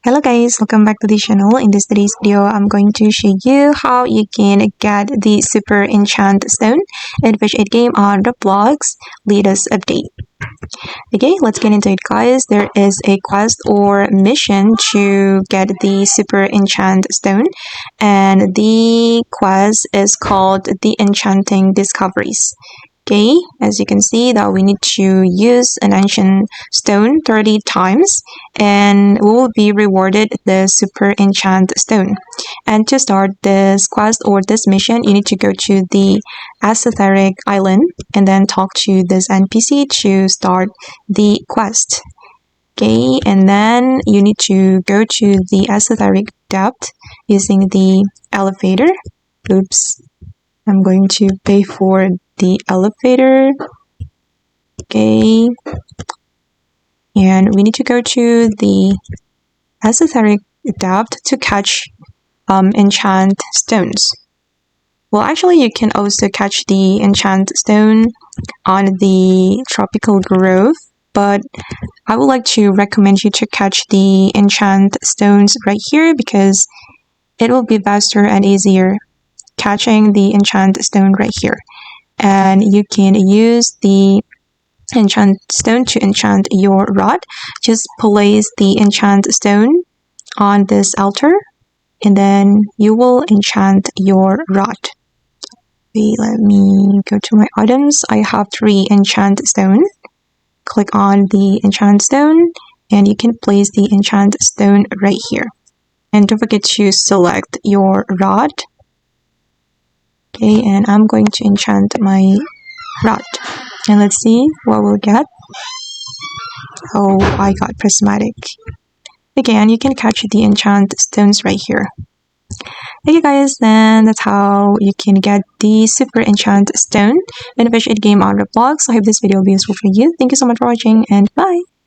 Hello guys, welcome back to the channel. In today's video, I'm going to show you how you can get the Super Enchanted Stone in Fish It game on Roblox latest update. Okay, let's get into it guys. There is a quest or mission to get the Super Enchanted Stone, and the quest is called the Enchanting Discoveries. Okay, as you can see that we need to use an ancient stone 30 times and we will be rewarded the Super Enchanted Stone. And to start this quest or this mission, you need to go to the Esoteric Island and then talk to this NPC to start the quest. Okay, and then you need to go to the Esoteric Depth using the elevator. Oops, I'm going to pay for the elevator. Okay, and we need to go to the Esoteric Depth to catch Enchant Stones. Well, actually, you can also catch the Enchant Stone on the Tropical Grove, but I would like to recommend you to catch the Enchant Stones right here because it will be faster and easier catching the Enchant Stone right here. And you can use the Enchant Stone to enchant your rod. Just place the Enchant Stone on this altar and then you will enchant your rod. Okay, let me go to my items. I have 3 Enchant Stone. Click on the Enchant Stone and you can place the Enchant Stone right here. And don't forget to select your rod. Okay, and I'm going to enchant my rod. And let's see what we'll get. Oh, I got prismatic. Again, you can catch the enchant stones right here. Okay guys, then that's how you can get the Super Enchanted Stone in a Fish It game on Roblox. I hope this video will be useful for you. Thank you so much for watching and bye!